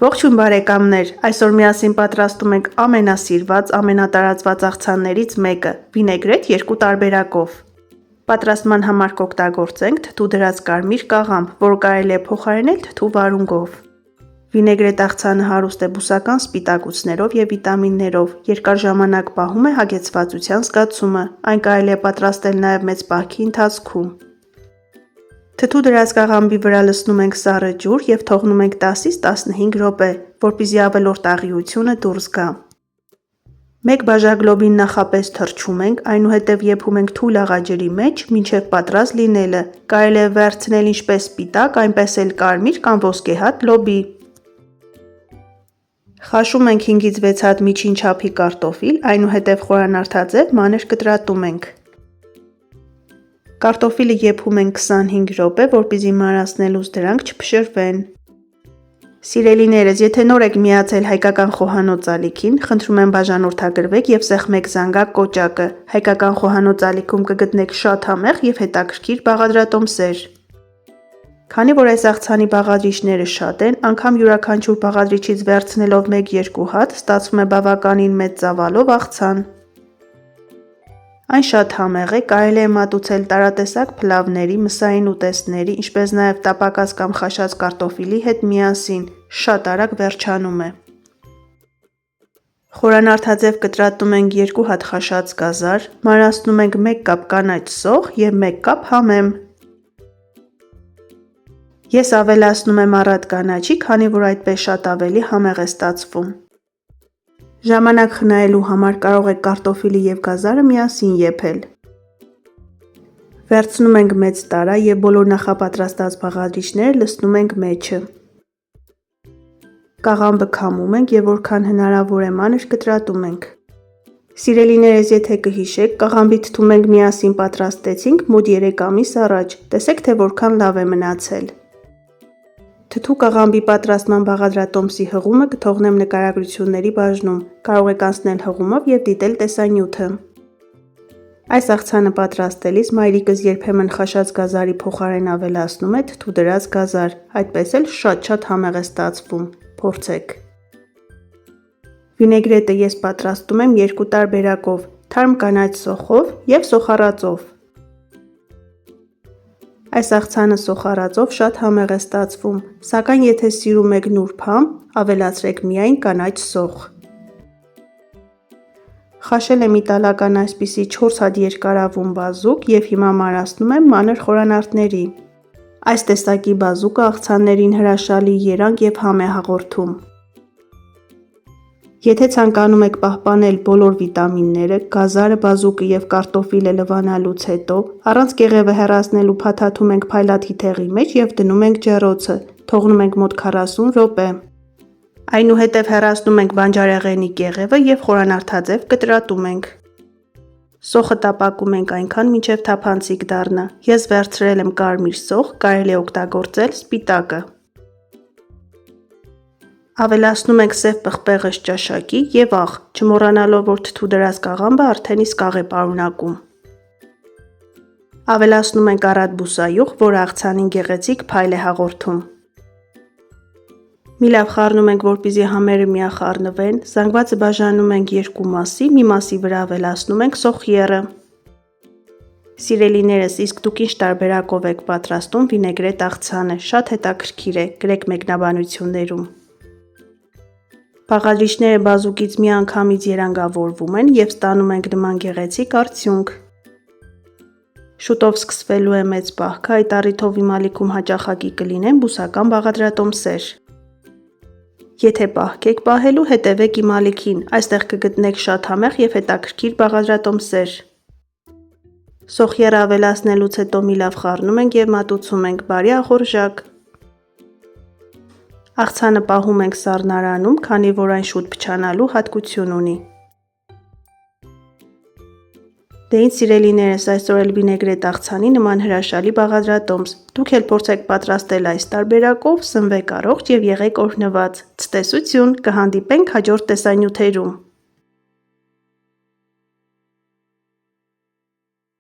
Ողջույն բարեկամներ, այսօր միասին պատրաստում ենք ամենասիրված, ամենատարածված աղցաններից մեկը՝ վինեգրետ 2 տարբերակով։ Պատրաստման համար կօգտագործենք թթու դրած կարմիր կաղամբ, որը կարելի է փոխարինել թթու վարունգով։ Վինեգրետ աղցանը հարուստ է բուսական սպիտակուցներով և վիտամիններով, երկար ժամանակ պահում է հագեցվածության զգացումը, այն կարելի է պատրաստել նաև մեծ պահքի ընթացքում։ Թթու դրած կաղամբի վրա լցնում ենք սառը ջուր և թողնում ենք 10-ից 15 րոպե, որպեսզի ավելորդ աղիությունը դուրս գա։ Մեկ բաժակլոբին նախապես թռչում ենք, այնուհետև եփում ենք թույլ աղաջրի մեջ, մինչև պատրաստ լինելը, կարելի է վերցնել ինչպես սպիտակ, այնպես էլ կարմիր կամ ոսկեհատ լոբի։ Խաշում ենք 5-ից 6 հատ միջին չափի կարտոֆիլ, այնուհետև խորանարդաձև մանր կտրատում ենք։ Կարտոֆիլը եփում ենք 25 րոպե, որպեսզի մանրացնելուց դրանք չփշրվեն։ Սիրելիներս, եթե նոր եք միացել հայկական խոհանոց ալիքին, խնդրում եմ բաժանորդագրվեք և սեղմեք զանգակ կոճակը։ Հայկական խոհանոց ալիքում կգտնեք շատ համեղ և հետաքրքիր բաղադրատոմսեր։ Քանի որ այս աղցանի բաղադրիչները շատ են, անգամ յուրաքանչյուր բաղադրիչից վերցնելով 1-2 հատ, ստացվում է բավականին մեծ ծավալով աղցան։ Այն շատ համեղ է, կարելի է մատուցել տարատեսակ փլավների, մսային ուտեստների, ինչպես նաև տապակած կամ խաշած կարտոֆիլի հետ միասին, շատ արագ վերջանում է։ Խորանարդաձև կտրատում ենք 2 հատ խաշած գազար, մանրացնում ենք 1 կապ կանաչ սոխ և 1 կապ համեմ։ Ես ավելացնում եմ առատ կանաչի, քանի որ այդպես շատ ավելի համեղ է ստացվում։ Ժամանակ խնայելու համար կարող եք կարտոֆիլը և գազարը միասին եփել։ Վերցնում ենք մեծ տարա և բոլոր նախապատրաստած բաղադրիչները լցնում ենք մեջը։ Կաղամբը քամում ենք և որքան հնարավոր է մանր կտրատում ենք։ Սիրելիներս, եթե կհիշեք, կաղամբի թթու մենք միասին պատրաստեցինք մոտ 3 ամիս առաջ, տեսեք թե որքան լավ է մնացել։ Թթու կաղամբի պատրաստման բաղադրատոմսի հղումը կթողնեմ նկարագրությունների բաժնում, կարող եք անցնել հղումով և դիտել տեսանյութը։ Այս աղցանը պատրաստելիս մայրիկս երբեմն խաշած գազարի փոխարեն ավելացնում է թթու դրած գազար, այդպես էլ շատ համեղ է ստացվում, փորձեք։ Վինեգրետը ես պատրաստում եմ 2 տարբերակով՝ թարմ կանաչ սոխով և սոխառածով։ Այս աղցանը սոխառածով շատ համեղ է ստացվում, սակայն եթե սիրում եք նուրբ համ, ավելացրեք միայն կանաչ սոխ։ Խաշել եմ իտալական այսպիսի 4 հատ երկարավուն բազուկ և հիմա մանրացնում եմ մանր խորանարդների։ Այս տեսակի բազուկը աղցաններին հրաշալի երանգ և համ է հաղորդում։ Եթե ցանկանում եք պահպանել բոլոր վիտամինները, գազարը, բազուկը և կարտոֆիլը լվանալուց հետո, առանց կեղևը հեռացնելու փաթաթում ենք փայլատի թեղի մեջ և դնում ենք ջեռոցը, թողնում ենք մոտ 40 րոպե։ Այնուհետև հեռացնում ենք բանջարեղենի կեղևը և խորանարդաձև կտրատում ենք։ Սոխը տապակում ենք այնքան, մինչև թափանցիկ դառնա։ Ես վերցրել եմ կարմիր սոխ, կարելի է օգտագործել սպիտակը։ Ավելացնում ենք սև պղպեղս ճաշակի և աղ, չմոռանալով, որ թթու դրած կաղամբը արդեն իսկ աղ է պարունակում։ Ավելացնում ենք առատ բուսայուղ, որը աղցանին գեղեցիկ փայլ է հաղորդում։ Մի լավ խառնում ենք, որպեսզի համերը միախառնվեն, զանգվածը բաժանում ենք 2 մասի, մի մասի վրա ավելացնում ենք սոխիեռը։ Սիրելիներս, իսկ դուք ինչ տարբերակով եք պատրաստում վինեգրետ աղցանը, շատ հետաքրքիր է, գրեք մեկնաբանություններում։ Բաղադրիչները բազուկից միանգամից երանգավորվում են և ստանում ենք նման գեղեցիկ արդյունք։ Շուտով սկսվելու է մեծ պահքը, այդ առիթով իմ ալիքում հաճախակի կլինեն բուսական բաղադրատոմսեր։ Եթե պահք եք պահելու, հետևեք իմ ալիքին, այստեղ կգտնեք շատ համեղ և հետաքրքիր բաղադրատոմսեր։ Սոխիեռը ավելացնելուց հետո մի լավ խառնում ենք և մատուցում ենք, բարի ախորժակ։ Աղցանը պահում ենք սառնարանում, քանի որ այն շուտ փչանալու հատկություն ունի։ Դե ինչ սիրելիներս, այսօր էլ վինեգրետ աղցանի նման հրաշալի բաղադրատոմս։ Դուք էլ փորձեք պատրաստել այս տարբերակով, սնվեք առողջ և եղեք օրհնված։ Ցտեսություն, կհանդիպենք հաջորդ տեսանյութերում։